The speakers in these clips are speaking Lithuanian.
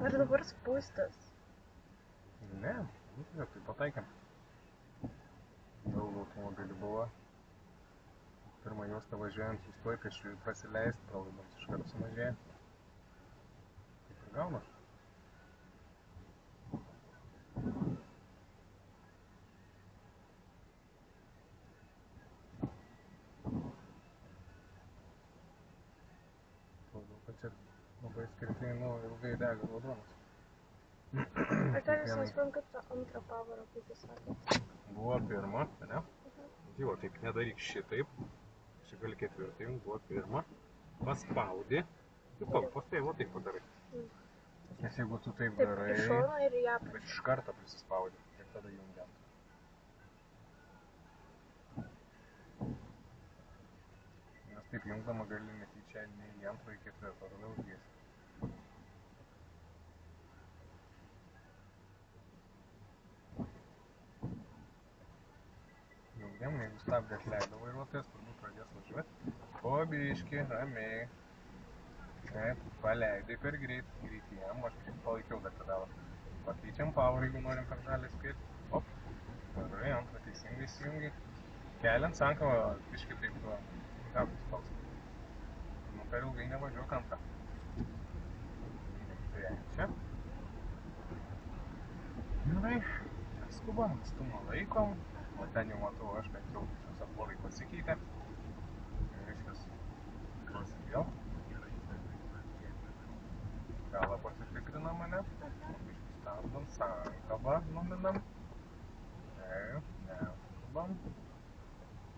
Ar dabar spūstas? Ne, tiesiog tai pataikėm. Daug automobilių buvo. Pirmą juostą važiuojant sustoj, pėsčiųjų prasileist, pralaidoms iš karto sumažėja. Taip ir gaunas. Kalbu, kad čia labai skirtingai, ilgai dega raudonas. Ar dar jūs nesprantat tą antrą pavarą, kaip jūs sakėt? Buvo pirma, ne? Jo, tik nedaryk šitaip. Čia gali ketvirtai, buvo pirma. Paspaudi. Ir paprastai, va taip padarai. Nes jeigu tu taip darai, Iš šono ir į apačią. bet iš karto prisispaudi ir tada jungiant. Nes taip jungdama gali netyčia ne į antrą, į ketvirtą, tada užgėsi. Jungiam, jeigu stabdį atleido vairuotojas, turbūt pradės važiuoti. Po biškį, ramiai. Taip, paleidai per greit, greitiem, aš palaikiau dar pedalą. Pakeičiam power, jeigu norim per žalį spėti. Op, gerai, antrą teisingai įsijungi. Keliant sankavą, biškį taip gautis toks. Nu, per ilgai nevažiuok antrą. Trečia. Gerai, skubam, atstumą laikom. O ten jau matau aš, kad jau šviesoforai pasikeitė. Reiškias, duosim vėl. Galą pasitikrinam, ane? Stabdom, sankabą numinam. Neskubam.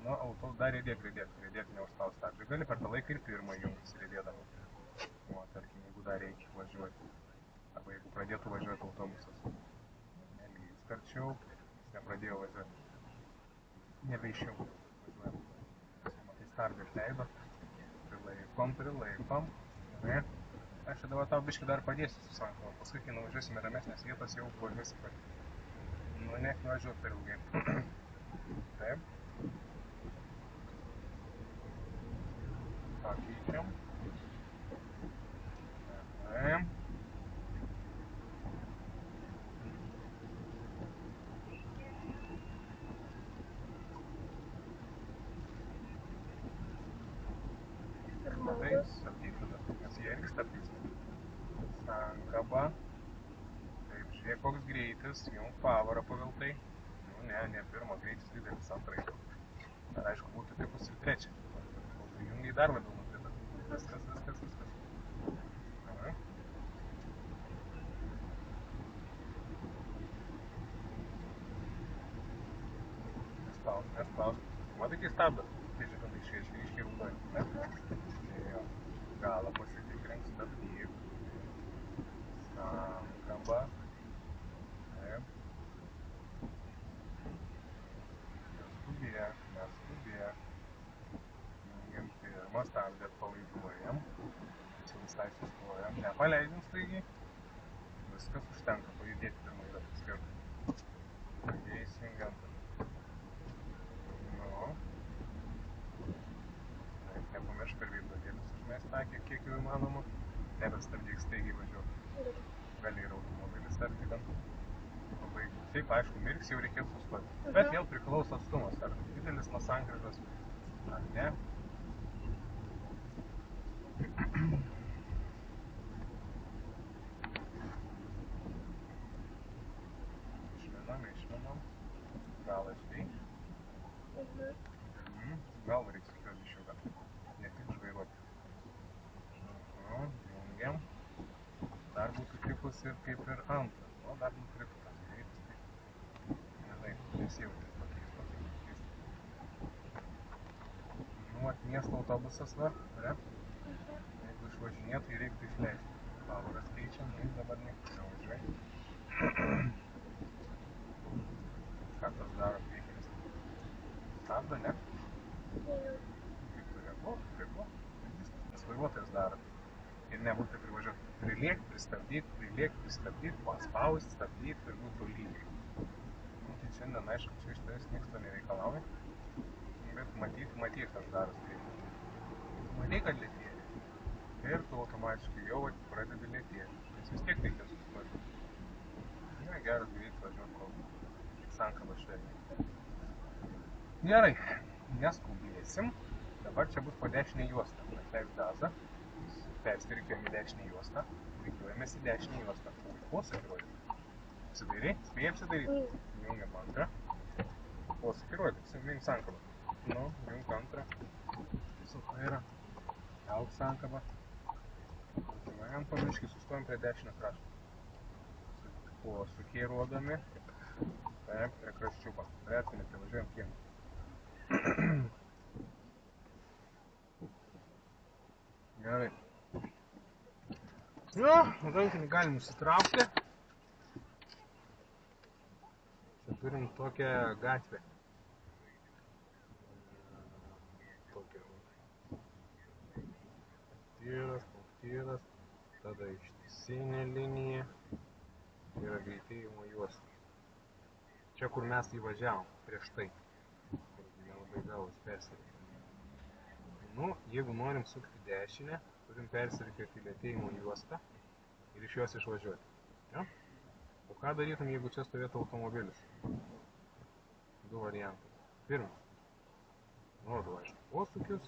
Nu, auto dar rėdėk, neužspaus stabdžių. Gali per tą laiką ir pirmą jungtis rėdėdama. O, tarkim, jeigu dar reikia važiuoti. Arba jeigu pradėtų važiuoti autobusas. Nelys karčiau, jis nepradėjo važiuoti. Nebeišiau važiuojam. Matai, stabdį atleido. Prilaikom. Gerai. Aš čia dabar tau biškį dar padėsiu su sankava. Paskui, kai nuvažiuosime ramesnės vietos, jau važiuosi pati. Nu, nevažiuot per ilgai. Taip. Pakeičiam. Gerai. Matai, stabdyk tada, nes jie irgi stabdys. Sankaba. Taip, žiūrėk, koks greitis, jung pavarą pagal tai. Nu, ne pirmo, greitis didelis, antrai. Dar aišku, būtų tikus ir trečia. Kol tu jungiai dar labiau nukrita. Viskas. Aha. Nespaus. Matai, kai stabdo. Tai žibintai šviečia, raudoja. Jo. Galą pasitikrink, stabdyk. Sankaba. Taip. Neskubėk. Jungiam pirmą, stabdį atpalaiduojam. Čia visai sustojam. Nepaleidžiam staigiai. Viskas užtenka, pajudėti pirmą yra paskirti. Pradėjai įsijungiant. Nu. Taip, nepamiršk per veidrodėlius užmest akį, kiek jau įmanoma. Nebestabdyk, staigiai važiuok. Gali ir automobilis arti gan. Taip, aišku, mirks jau reikėtų sustoti. Bet vėl priklauso atstumas, ar didelis nuo sankryžos, ar ne. Išmenam. Galas veiks. Gal reiks kios biščiuką. Ne tik žvairuoti. Jungiam. Dar būtų tikus ir kaip ir antras. O, dar nukrito tas greitis. Gerai, nesijautės pakeis. Nu, vat miesto autobusas va, ne? Jeigu išvažinėt, tai reiktų išleisti. Pavaras keičiam, nu, dabar niekur nevažiuoja. Ką tas daro priekinis? Stabdo, ne? Kaip tu reaguok. Nes vairuotojas daro. Ir nebūtų privažiuoti. Prilėk, pristabdyt, paspaust, stabdyt ir būtų lygiai. Nu, tai šiandien, aišku, čia iš tavęs nieks to nereikalauja. Bet matyk, kas daros priekinis. Tu matei, kad lėtėja. Ir tu automatiškai jau pradedi lėtėti. Nes vis tiek reikės geras greitis važiuoti, kol sankaba švelniai. Gerai, neskubėsim. Dabar čia bus po dešinę juostą. Atleis gazą, persirikiuojam į dešinę juostą, rikiuojamės į dešinę juostą. Posūkį rodyti. Apsidairai? Spėjai apsidairyti? Jungiam antrą. Posūkį rodyti. Mink sankabą. Nu, jung antrą. Suka yra. Kelk sankabą. Važiuojam pabiškį, sustojam prie dešinio krašto. Posūkiai rodomi. Taip, prie kraščiuko. Priartinį, privažiuojam kiemą. Gerai. Jo, rankinį galim nusitraukti. Čia turim tokią gatvę. Tokią. Punktyras, tada ištisinė linija. Yra greitėjimo juosta. Čia, kur mes įvažiavom prieš tai. Kur nelabai gavos persirikiuoti. Nu, jeigu norim sukti dešinę, turim persirikiuoti į lėtėjimo juostą ir iš jos išvažiuoti. Ja? O ką darytum, jeigu čia stovėtų automobilis? Du variantai. Pirmas. Nurodu, aišku, posūkius,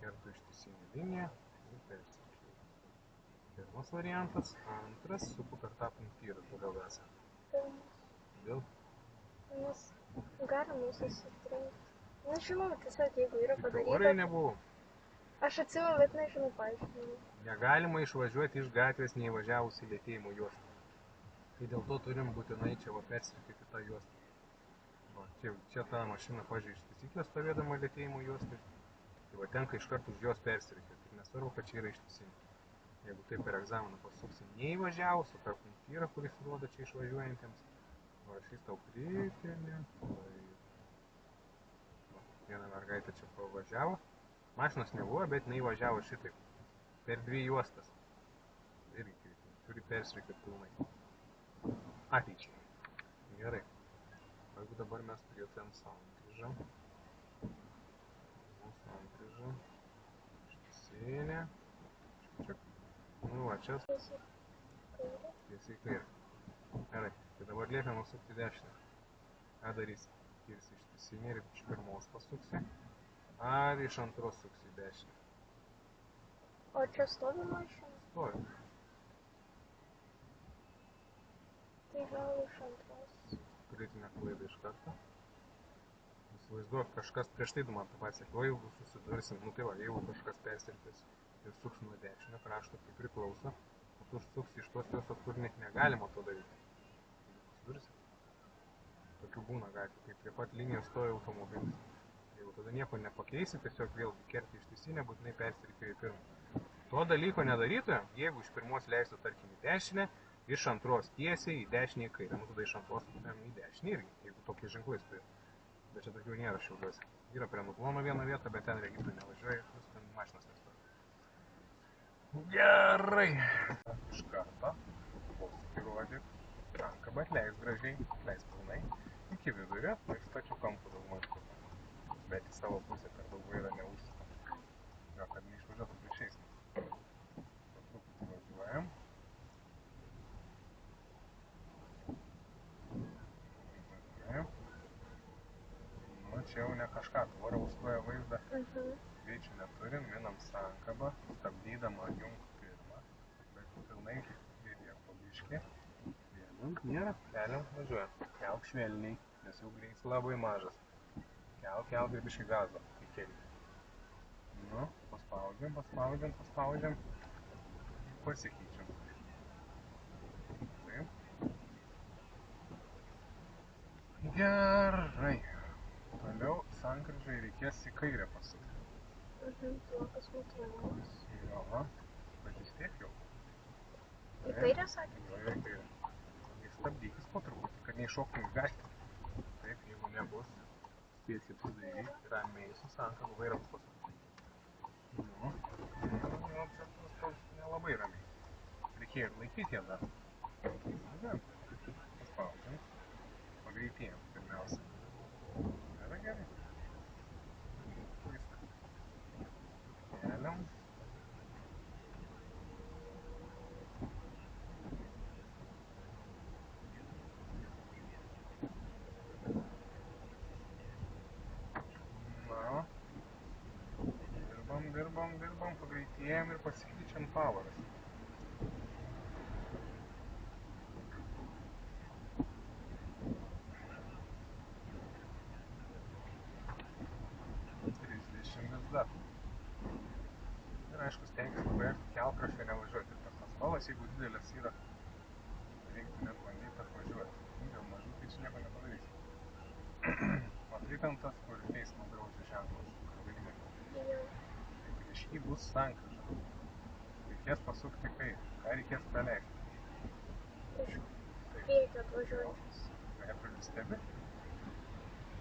kertu ištisinę liniją ir persirikiuoju. Pirmas variantas. Antras, suku per tą punktyrą, toliau esame. Dėl? Nes galima susitrinti. Nežinau, tiesiog jeigu yra padaryta. Teorijai nebuvo. Aš atsimenu, bet nežinau paaiškinimą. Negalima išvažiuoti iš gatvės neįvažiavus į lėtėjimo juostą. Tai dėl to turim būtinai čia va persirikiuoti tą juostą. Va, čia ta mašina pažiūrė iš taisyklės stovėdama lėtėjimo juostai. Tai va tenka iš karto už jos persirikiuoti. Ir nesvarbu, kad čia yra ištisinė. Jeigu taip per egzaminą pasuksim neįvažiavus, o per punktyrą, kuris rodo čia išvažiuojantiems, rašys tau kritinį. Viena mergaitė čia pavažiavo. Mašinos nebuvo, bet jinai važiavo šitaip. Per dvi juostas. Irgi kritinį. Turi persirikiuoti pilnai. Ateičiai. Gerai. Jeigu dabar mes prijutėm sankryžą. Sankryžą. Ištisinė. Nu va, čia. Tiesiai kairę. Gerai. Tai dabar liepiam sukti dešinę. Ką darysi? Kirsi ištisinį ir iš pirmos pasuksi. Ar iš antros suksi į dešinę. O čia stovi mašina? Stovi. Tai gal iš antros. Kritinę klaidą iš karto. Įsivaizduok, kažkas prieš tai man tą patį sakė, o jeigu susidursim, nu tai va, jeigu kažkas persirikiuos ir suks nuo dešinio krašto, tai priklauso, o tu suksi iš tos juostos, kur net negalima to daryti. Susidursim. Tokių būna gatvių, kai prie pat linijos stoja automobilis. Jeigu tada nieko nepakeisi, tiesiog vėlgi kerti ištisinę, būtinai persirikiuoji į pirmą. To dalyko nedarytumėm, jeigu iš pirmos leistų, tarkim, į dešinę, iš antros tiesiai į dešinę į kairę. Nu, tada iš antros į dešinę irgi, jeigu tokie ženklai stoja. Bet čia tokių nėra Šiauliuose. Yra prie nuklono vieną vietą, bet ten registrui nevažiuoja, plus ten mašinos nestoja. Gerai. Iš karto posūkį rodyk. Sankabą atleis gražiai, atleis pilnai. Iki vidurio, ir stačių kampų daugmaž kur. Bet į savo pusę per daug vairą neužsukam. Jo, kad neišvažiuotų prieš eismą. Truputį važiuojam. Nu, čia jau ne kažką, tvorą užstoja vaizdą. Greičio neturim, minam sankabą, stabdydama jung pirmą. Bet pilnai ir pabiškį. Nėra, keliam, važiuojam. Kelk švelniai, nes jau greitis labai mažas. Kelk ir biškį gazo į kelią. Nu, paspaudžiam. Pasikeičiam. Taip. Gerai. Toliau sankryžai reikės į kairę pasukti. Tuokas nutrumas. Jo, bet vis tiek jau. Į kairę sakė? Jo, į kairę. Stabdykis po truputį, kad neiššoktum į gatvę. Taip, jeigu nebus, spėsi apsidairyti, ramiai su sankabu vairą pasukti. Nu, čia toks nelabai ramiai. Reikėjo ir laikyti ją dar. Paspaudžiam. Pagreitėjam pirmiausia. Gerai. Viskas. Keliam. Atėjom ir pasikeičiam pavarus. Vis dar. Ir aišku, stengtis labai kelkraštį nevažiuoti. Tas asfalas, jeigu didelis yra, reiktų net bandyti apvažiuoti. Dėl mažų tai čia nieko nepadarysi. Matai ten tas, kur teismo draudžia ženklas, galimai. Tai prieš jį bus sankryža. Reikės pasukti kairę. Ką reikės praleisti? Iš priekio atvažiuojančius. Veidrodį stebi?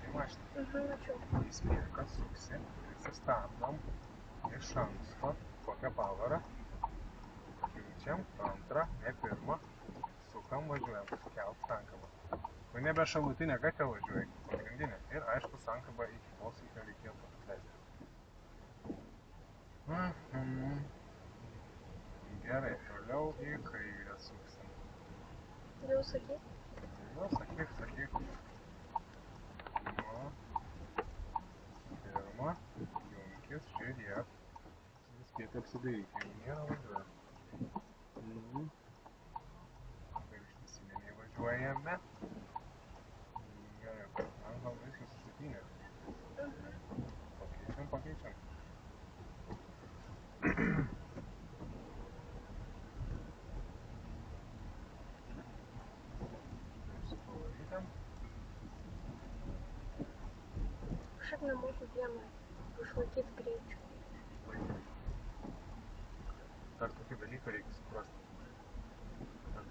Tai mašina. Mačiau. Įspėja, kad suksi, prisistabdom iš anksto kokią pavarą. Keičiam, antrą, ne pirmą. Sukam, važiuojam, kelt sankabą. Tu nebe šalutinę gatę važiuoji, pagrindinę. Ir aišku, sankabą iki posūkio reikėtų atleisti. Gerai, toliau į kairę suksim. Jau sakyk? Jau, sakyk. Nu, pirma, junkis, žiūrėk. Spėti apsidaryti, jau nėra važiuoja. Dabar ištisiniai važiuojame. Gerai, man gal viskas susitinė. Pakeičiam. Išsipavarytam. Kažkaip nemoku vieną išlaikyti greičių. Dar tokį dalyką reikia suprasti. Kad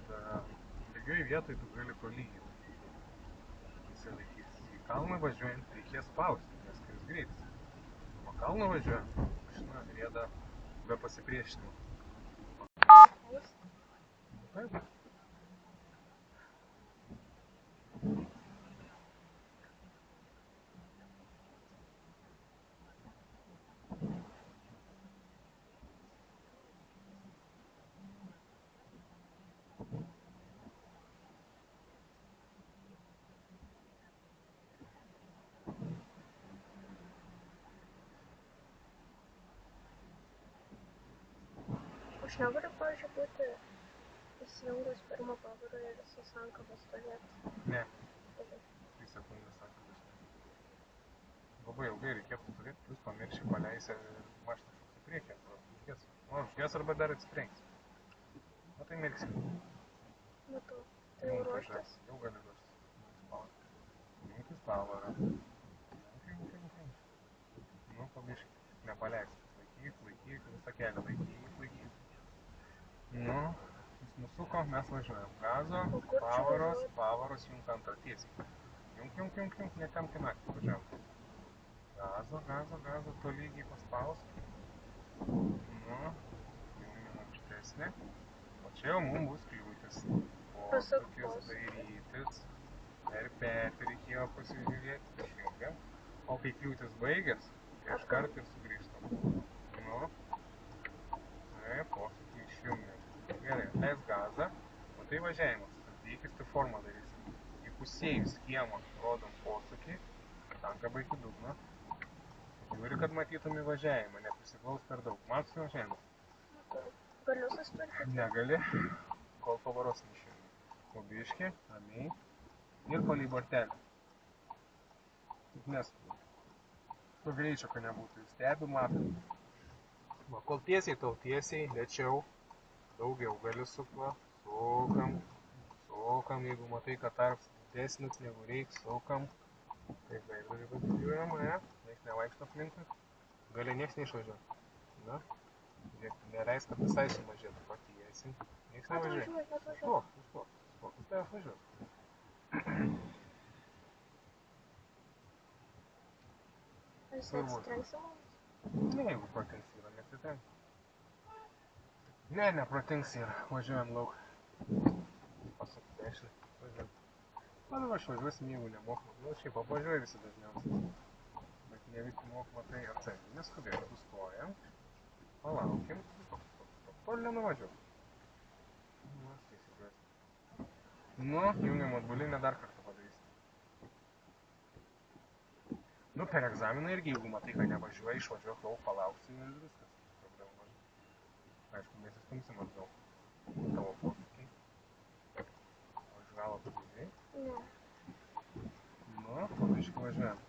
lygioj vietoj tu gali tolygiai įsilaikyti. Į kalną važiuojant reikės spausti, nes kris greitis. O kalną važiuojant mašina rieda be pasipriešinimo. Taip. Aš negaliu, pavyzdžiui, būti įsijungus pirmą pavarą ir su sankaba stovėti. Ne. 3 sekundės sankabos. Labai ilgai reikėtų stovėti, plus pamirši paleisi mašiną šoks į priekį. Užges arba dar atsitrenksi. O tai mirksi. Matau. Tai jau ruoštas. Jau gali ruoštis. Junkis pavarą. Nu, pabiški. Nepaleisi. Laikyk, visą kelią. Laikyk. Nu, jis nusuko, mes važiuojam. Gazo, pavaros, junk antrą tiesiai. Junk, netempti naktį važiuojam. Gazo, tolygiai paspausk. Nu, jungiam aukštesnį. O čia jau mums bus kliūtis. Posūkis, dairytis. Per petį reikėjo pasižiūrėti. Išjungiam. O kai kliūtis baigės, tai iškart ir sugrįžtam. Nu, posūkį išjungiam. Gerai, atleisk gazą. O tai važiavimas. Stabdykis, tai formą darysim. Įpusėjus kiemą rodom posūkį. Sankabą iki dugno. Žiūri, kad matytum įvažiavimą, neprisiglaus per daug. Matosi važiavimas? Galiu susitvarkyti? Negali, kol pavaros neišjungi. Pabiški, ramiai. Ir palei bortelį. Neskubu. Su greičio, kad nebūtų. Stebi, matom. Kol tiesiai, tol tiesiai, lėčiau. Daugiau gali sukva. Sukam, jeigu matai, kad tarps didesnis negu reiks, sukam. Taip, veidrodį pasižiūrėjom, nieks nevaikšto aplinkui. Gali nieks neišvažiuoti. Na, žiūrėk, neleis, kad visai sumažėtų patiesi. Nieks nevažiuoja. Stok, jis tavęs važiuos. Jis atsitrenks mums? Ne, jeigu protings yra, nesitrenks. Ne, neprotings yra, važiuojam lauk. Pasuk dešinį, važiuojam. Man aš važiuosim, jeigu nemokam. Nu, šiaip apvažiuoju visi dažniausiai. Bet ne visi mokama tai atsargiai. Neskubėk, sustojam. Palaukim. Stop. Toli nenuvažiuok. Nu, teisikliuosi. Nu, jungiam atbulinę dar kartą padarysim. Nu, per egzaminą irgi, jeigu matai, kad nevažiuoji, išvažiuok lauk, palauksi ir viskas. Problema maža. Aišku, nesistumsim atgal. Tavo posūkiai. O iš galo pavyzdžiai? Ne. Nu, pabiškai važiuojam.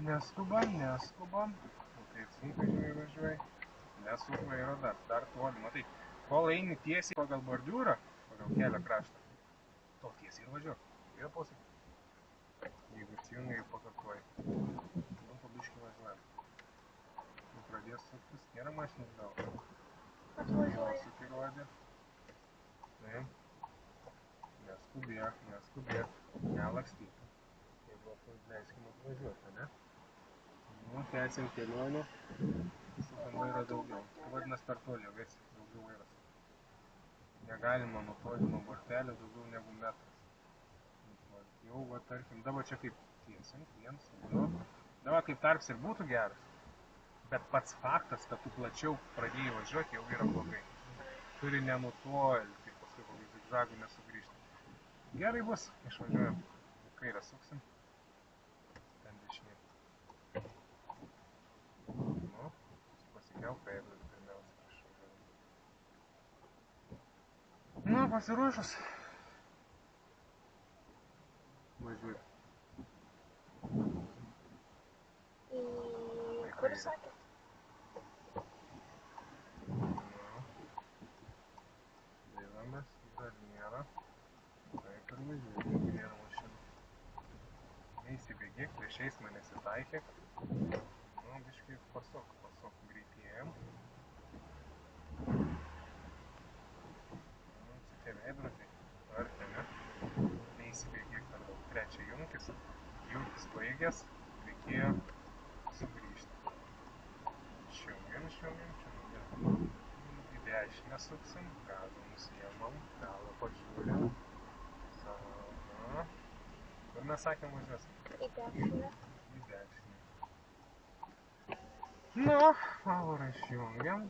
Neskubam. O kaip sunkvežimiai važiuoja. Nesuk vairo dar toli. Matai, kol eini tiesiai pagal bordiūrą, pagal kelio kraštą, to tiesiai ir važiuok. Yra posūkis. Jeigu atsijungai, pakartoji. Nu, pabiškai važiuojam. Pradės suktis, nėra mašinos gal. Atvažiuoja. Posūkį rodė. Taip. Neskubėk, nelakstyk. Jeigu leiskim atvažiuoti, ne? Nu, tęsim kelionę. Sukam vairą daugiau. Tai vadinasi per toli, vėsi, daugiau vairas. Negalima nutolti nuo bortelio daugiau negu metras. Jau, va, tarkim, dabar čia kaip tiesint, 1, 2. Dabar kaip tarps ir būtų geras. Bet pats faktas, kad tu plačiau pradėjai važiuoti, jau yra blogai. Turi nenutolti, paskui kokį zigzagų nesugrįžti. Gerai bus, išvažiuojam. Kairę suksim. Ten dešinė. Nu, pasikelk veidrodį pirmiausia. Išvažiuojam. Nu, pasiruošus. Važiuoju. Kur sakėt? Daivamės, dar nėra. Taip ir važiuoju, nėra mašinų. Neįsibėgėk, prieš eismą nesitaikyk. Nu, biškai pasuk, greitėjam. Šitie veidrodžiai, arti, ne? Neįsibėgėk per daug. Trečia jungtis baigęs, reikėjo sugrįžti. Išjungiam. Į dešinę suksim, gazą nusiemam, galą pažiūrim. Kur mes sakėm važiuosim? Į dešinę. Į dešinę. Nu, pavarą išjungiam.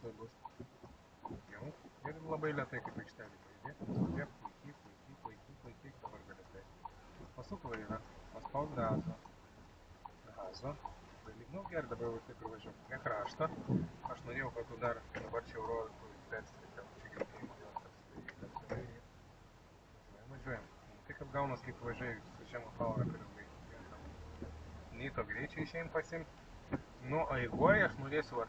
Tai bus. Jung. Ir labai lėtai kaip aikštelį pajudėk. Skubėk, laikyk, dabar gali tai. Pasuk vairą, paspaus gazą. Nu, gerai, dabar jau taip ir važiuok. Ne kraštą. Aš norėjau, kad tu dar dabar čia rodo, tu perstrikam. Čia gimtėjimo vėl perstrikam. Važiuojam. Tai kaip gaunas, kaip važiuoji su žemo pavarą per ilgai. Nei to greičiai išein pasimt. Nu, eigoje aš norėsiu va.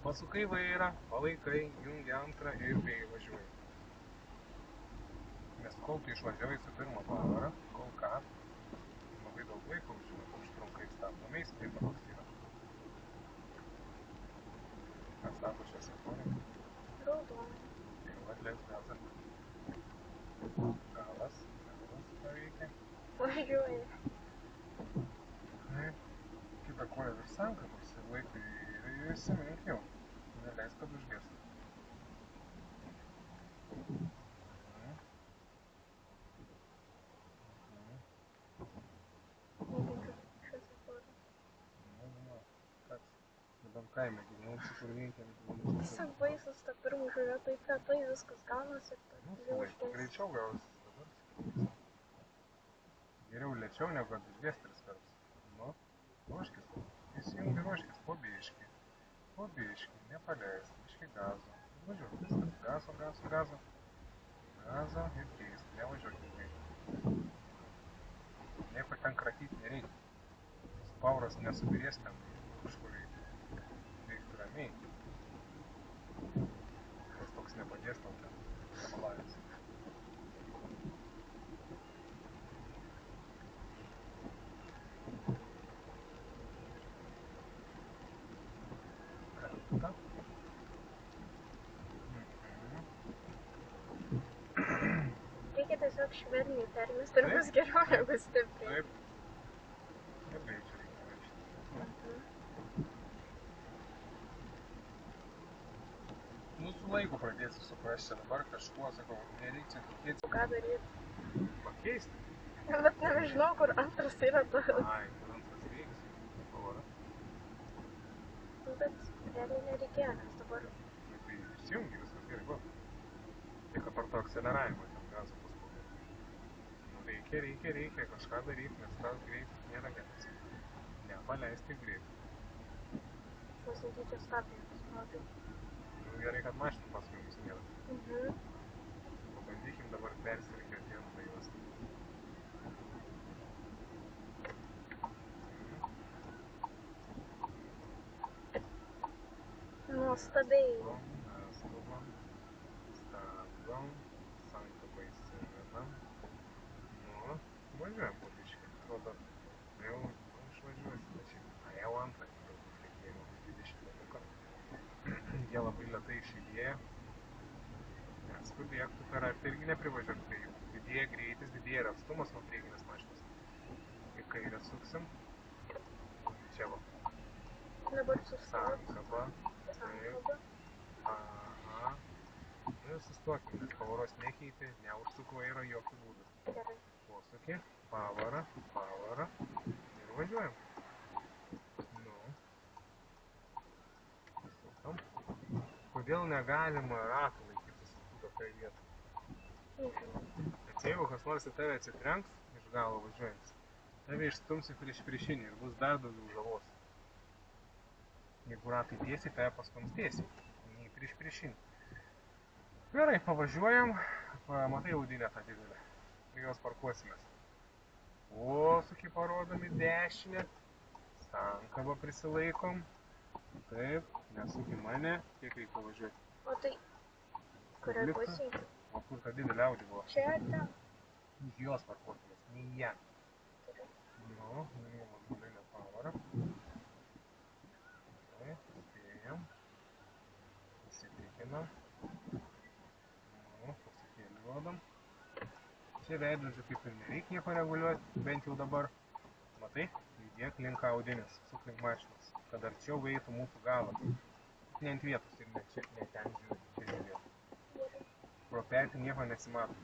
Pasukai vairą, palaikai, jungi antrą ir bei važiuoji. Nes kol tu išvažiavai su pirmo pavarą, kol ką, labai daug laiko užtrunka ir stabdomiais, taip toks yra. Ką sako šią sektorį? Raudonai. Tai jau atleiks gazą. Galas paveikia. Važiuoja. Taip. Kita koja virš sankabos ir laikai ir įsimink jau. Neleis, kad užgestų. Nekenčiu šviesoforų. Nu, kas? Nebent kaime gyvenau, kur vienkielis. Tiesiog baisus tą pirmą žiūrėjau, taip retai viskas gaunasi ir Nu, jau su laiku užgesti. greičiau gausis dabar. Geriau lėčiau negu kad užgės 3 kartus. Nu, ruoškis. Įsijungi ruoškis po biškį. Po biškį, nepaleisk, biškį gazo. Važiuok, viskas. Gazo. Gazo ir keisk. Nevažiuok ilgai. Nieko ten kratyti nereikia. Pauras nesubirės ten kažkur eiti. Reiktų ramiai. Tas toks nepadės tau ten. Samalavęs. Ta. Reikia tiesiog švelniai permesti ir bus geriau negu stipriai. Taip. Ir greičiau reikia vežti. Nu, su laiku pradėsi suprasti, dabar kažkuo, sakau, nereikia tikėti. Ką daryti? Pakeisti. Bet nežinau, kur antras yra tas. Ai, kur antras reiks. Pavara. Bet realiai nereikėjo, nes dabar... Nu, tai išsijungi, viskas gerai, va. Tik apart to akceleravimo, ten gazo paspaudo. Nu, reikia kažką daryti, nes tas greitis nėra geras. Nepaleisti greitį. Aš netyčia stabdžiu paspaudžiu. Nu, gerai, kad mašinų paskui jums nėra. Pabandykim dabar persirikiuoti į antrą juostą. Nuostabiai. Skubam, stabdom, sankabą įsivedam. Nu, važiuojam po biškį. Atrodo, jau išvažiuosi, bet šiaip, jau antrą galbūt reikėjo, jau 20 metuką. Jie labai lėtai išilgėja. Neskubėk, tu per arti irgi neprivažiuok prie jų. Didėja greitis, didėja ir atstumas nuo priekinės mašinos. Į kairę suksim. Čia va. Dabar sustok. Sankaba. Sankaba. Aha. Nu, sustokim, nes pavaros nekeitė, neužsuk vairo jokių būdų. Gerai. Posūkį, pavarą. Ir važiuojam. Nu. Sukam. Kodėl negalima ratų laikyti sukų tokioj vietoj? Nes jeigu kas nors į tave atsitrenks iš galo važiuojant, tave išstumsi prieš priešinį ir bus dar daugiau žalos. Jeigu ratai tiesiai, tave pastums tiesiai, nei prieš priešinį. Gerai, pavažiuojam. Matai audinę tą didelę. Prie jos parkuosimės. Posūkį parodami dešinę. Sankabą prisilaikom. Taip, nesuk į mane. Kiek reikia važiuoti? O tai, kurioj pusėje? O kur ta didelė Audi buvo? Čia ar ten? Už jos parkuosimės, nei ją. Gerai. Nu, nuėjom atgalinę pavarą. Taip, spėjam. Įsitikinam. Nu, pasikėlį rodom. Čia veidrodžių kaip ir nereikia nieko reguliuoti, bent jau dabar. Matai, judėk link audinės, suk link mašinos, kad arčiau eitų mūsų galą. Ne ant vietos ir ne čia, ne ten žiūrėti, čia žiūrėti. Pro petį nieko nesimato.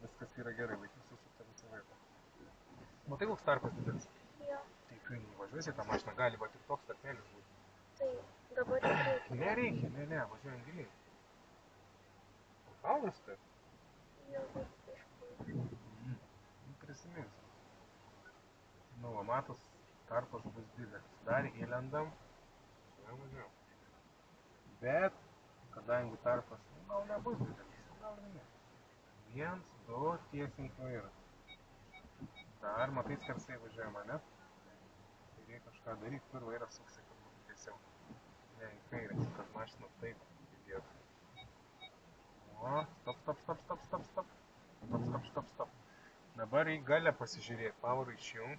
Viskas yra gerai, laikys susukta visą vietą. Matai, koks tarpas didelis? Jo. Tai tu nevažiuosi tą mašiną, gali va tik toks tarpelis būti. Tai dabar reikia. Nereikia, ne, važiuojam giliai. Kalnas taip? Jo, kažkur. Prisiminsiu. Nu, va, matos, tarpas bus didelis. Dar įlendam. Važiuojam. Bet, kadangi tarpas, gal nebus didelis, gal ne. 1, 2, tiesiai vairą. Dar, matai, skersai važiuojama, ne? Tai reikia kažką daryti, kur vairą suksi, kad būtų tiesiau. Ne, į kairę, kad mašina taip judėtų. O, stop. Dabar į galę pasižiūrėti, pavarą išjung.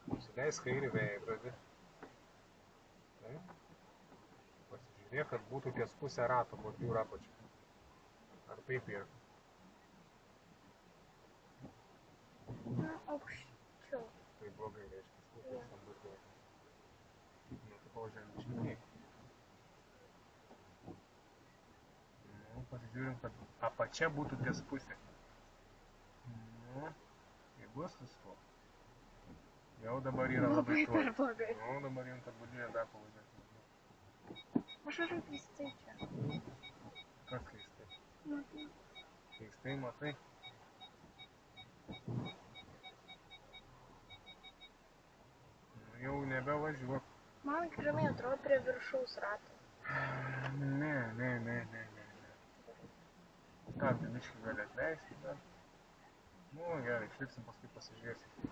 Nusileis kairį veidrodį. Taip. Pasižiūrėk, kad būtų ties pusę rato, bordių apačių. Ar taip yra? Na, aukščiau. Tai blogai, reiškia, pusės ant bordių. Nu, tai pavažiuojam biškiai. Nu, pasižiūrim, kad apačia būtų ties pusė. Nu, tai bus visko. Jau dabar yra labai tuo. blogai. Nu, dabar jums kad budinė dar pavažiuoti. Aš žiūriu keistai čia. Kas keistai? Matai. Keistai, matai? Nu, jau nebevažiuok. Man grinai atrodo prie viršaus rato. Ne. Stabdį biškį gali atleisti, bet... Nu, gerai, išlipsim, paskui pasižiūrėsim.